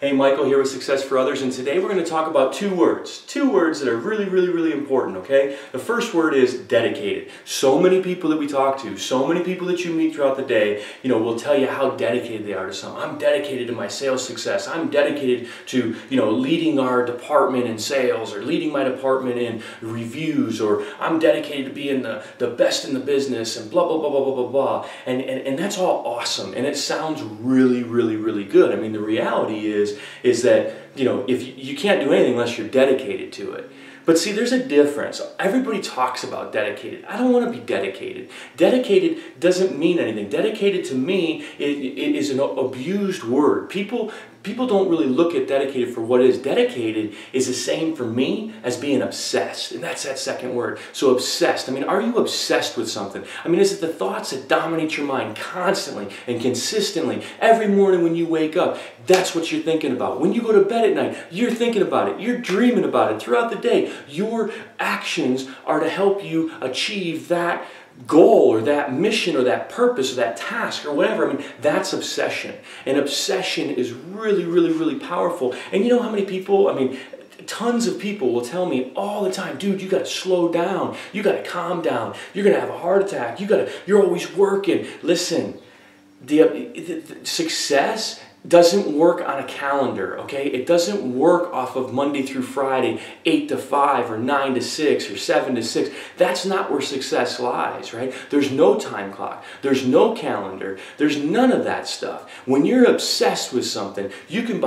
Hey, Michael here with Success for Others, and today we're going to talk about two words that are really important, okay? The first word is dedicated. So many people that we talk to, so many people that you meet throughout the day, will tell you how dedicated they are to something. I'm dedicated to my sales success. I'm dedicated to, leading our department in sales, or leading my department in reviews, or I'm dedicated to being the best in the business, and blah, blah, blah, blah, blah, blah, blah. And that's all awesome, and it sounds really good. I mean, the reality is that, if you can't do anything unless you're dedicated to it. But see, there's a difference. Everybody talks about dedicated. I don't want to be dedicated. Dedicated doesn't mean anything. Dedicated to me is an abused word. People don't really look at dedicated for what it is. Dedicated is the same for me as being obsessed. And that's that second word. So obsessed. I mean, are you obsessed with something? I mean, is it the thoughts that dominate your mind constantly and consistently? Every morning when you wake up, that's what you're thinking about. When you go to bed at night, you're thinking about it. You're dreaming about it throughout the day. Your actions are to help you achieve that goal or that mission or that purpose or that task or whatever. I mean, that's obsession. And obsession is really powerful. And you know how many people, I mean, tons of people will tell me all the time, dude, you got to slow down. You got to calm down. You're going to have a heart attack. You're always working. Listen, the success doesn't work on a calendar, okay? It doesn't work off of Monday through Friday, 8 to 5 or 9 to 6 or 7 to 6. That's not where success lies, right? There's no time clock. There's no calendar. There's none of that stuff. When you're obsessed with something, you can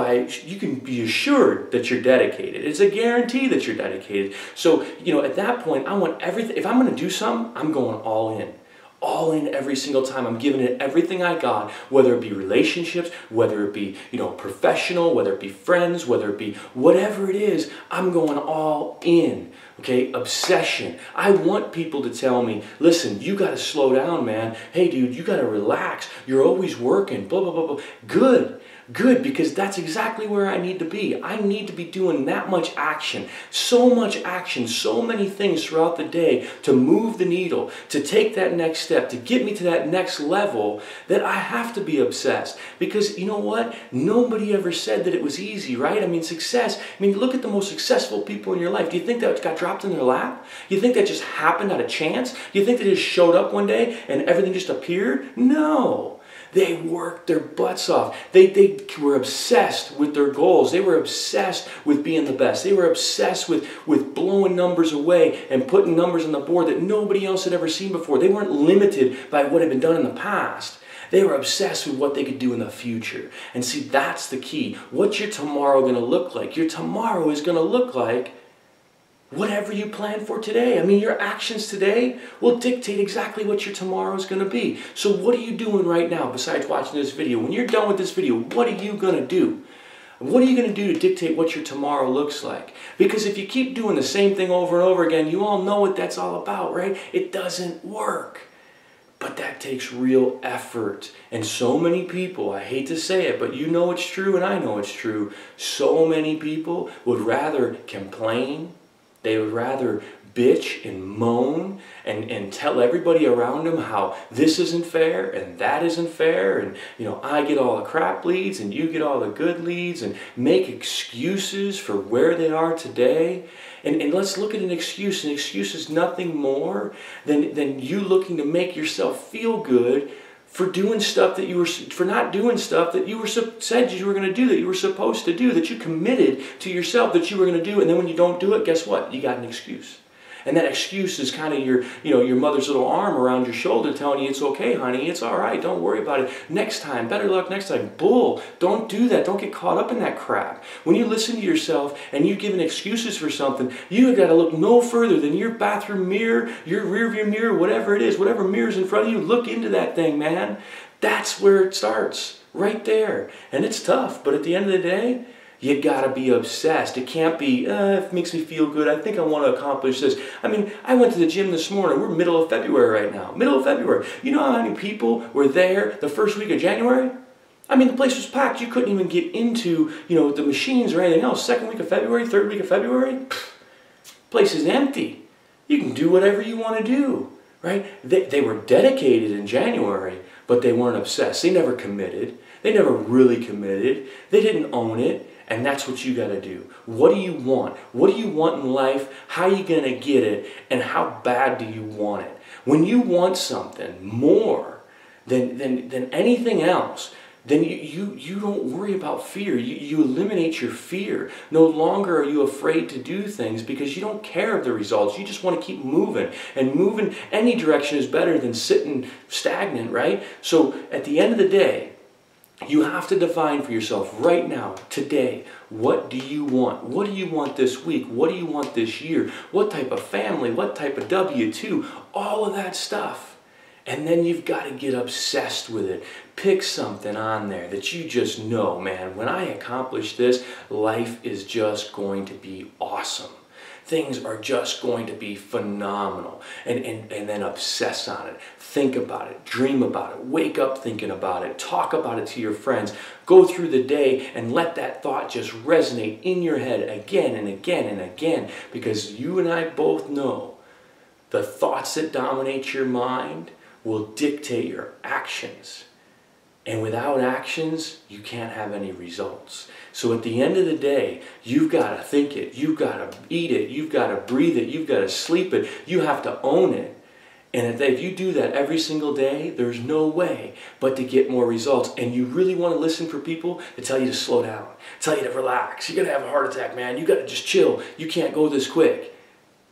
be assured that you're dedicated. It's a guarantee that you're dedicated. So, at that point, I want everything. If I'm going to do something, I'm going all in. All in every single time. I'm giving it everything I got, whether it be relationships, whether it be, professional, whether it be friends, whether it be whatever it is, I'm going all in. Okay, obsession. I want people to tell me, listen, you got to slow down, man. Hey, dude, you got to relax. You're always working, blah, blah, blah, blah. Good, because that's exactly where I need to be. I need to be doing that much action, so many things throughout the day to move the needle, to take that next step, to get me to that next level, that I have to be obsessed. Because you know what? Nobody ever said that it was easy, right? I mean, success, look at the most successful people in your life. Do you think that got dropped in their lap? You think that just happened out of chance? You think they just showed up one day and everything just appeared? No. They worked their butts off. They were obsessed with their goals. They were obsessed with being the best. They were obsessed with blowing numbers away and putting numbers on the board that nobody else had ever seen before. They weren't limited by what had been done in the past. They were obsessed with what they could do in the future. And see, that's the key. What's your tomorrow going to look like? Your tomorrow is going to look like whatever you plan for today. I mean, your actions today will dictate exactly what your tomorrow is going to be. So what are you doing right now besides watching this video? When you're done with this video, what are you going to do? What are you going to do to dictate what your tomorrow looks like? Because if you keep doing the same thing over and over again, you all know what that's all about, right? It doesn't work. But that takes real effort. And so many people, I hate to say it, but you know it's true and I know it's true, so many people would rather complain. They would rather bitch and moan and tell everybody around them how this isn't fair and that isn't fair, and I get all the crap leads and you get all the good leads, and make excuses for where they are today. And let's look at an excuse. An excuse is nothing more than you looking to make yourself feel good for doing stuff that for not doing stuff that you said you were going to do, that you were supposed to do, that you committed to yourself that you were going to do, and then when you don't do it, guess what? You got an excuse. And that excuse is kind of your mother's little arm around your shoulder telling you, it's okay, honey, it's all right, don't worry about it. Next time, better luck next time. Bull, don't do that. Don't get caught up in that crap. When you listen to yourself and you're giving excuses for something, you got to look no further than your bathroom mirror, your rear view mirror, whatever it is, whatever mirror's in front of you, look into that thing, man. That's where it starts, right there. And it's tough, but at the end of the day, you gotta be obsessed. It can't be, it makes me feel good. I think I want to accomplish this. I mean, I went to the gym this morning. We're middle of February right now. Middle of February. You know how many people were there the first week of January? I mean, the place was packed. You couldn't even get into, the machines or anything else. Second week of February, third week of February, place is empty. You can do whatever you want to do, right? They were dedicated in January, but they weren't obsessed. They never committed. They never really committed. They didn't own it. And that's what you got to do. What do you want? What do you want in life? How are you going to get it? And how bad do you want it? When you want something more than anything else, then you don't worry about fear. You eliminate your fear. No longer are you afraid to do things because you don't care of the results. You just want to keep moving. And moving any direction is better than sitting stagnant, right? So at the end of the day, you have to define for yourself right now, today, what do you want? What do you want this week? What do you want this year? What type of family? What type of W-2? All of that stuff. And then you've got to get obsessed with it. Pick something on there that you just know, man, when I accomplish this, life is just going to be awesome. Things are just going to be phenomenal. And then obsess on it. Think about it. Dream about it. Wake up thinking about it. Talk about it to your friends. Go through the day and let that thought just resonate in your head again and again and again. Because you and I both know the thoughts that dominate your mind will dictate your actions. And without actions, you can't have any results. So at the end of the day, you've got to think it, you've got to eat it, you've got to breathe it, you've got to sleep it, you have to own it. And if you do that every single day, there's no way but to get more results. And you really want to listen for people that tell you to slow down, tell you to relax. You're going to have a heart attack, man. You got to just chill. You can't go this quick.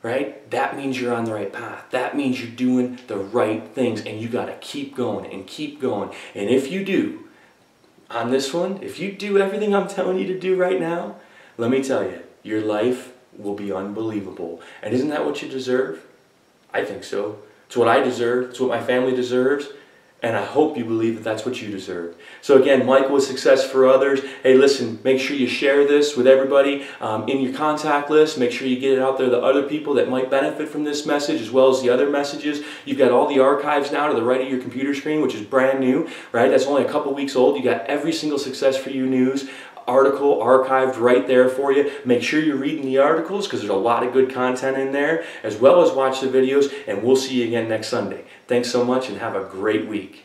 Right? That means you're on the right path. That means you're doing the right things, and you got to keep going and keep going. And if you do, on this one, if you do everything I'm telling you to do right now, let me tell you, your life will be unbelievable. And isn't that what you deserve? I think so. It's what I deserve. It's what my family deserves. And I hope you believe that that's what you deserve. So again, Michael with Success for Others. Hey, listen, make sure you share this with everybody in your contact list. Make sure you get it out there to other people that might benefit from this message as well as the other messages. You've got all the archives now to the right of your computer screen, which is brand new, right? That's only a couple weeks old. You got every single Success for You news article archived right there for you. Make sure you're reading the articles because there's a lot of good content in there, as well as watch the videos, and we'll see you again next Sunday. Thanks so much and have a great week.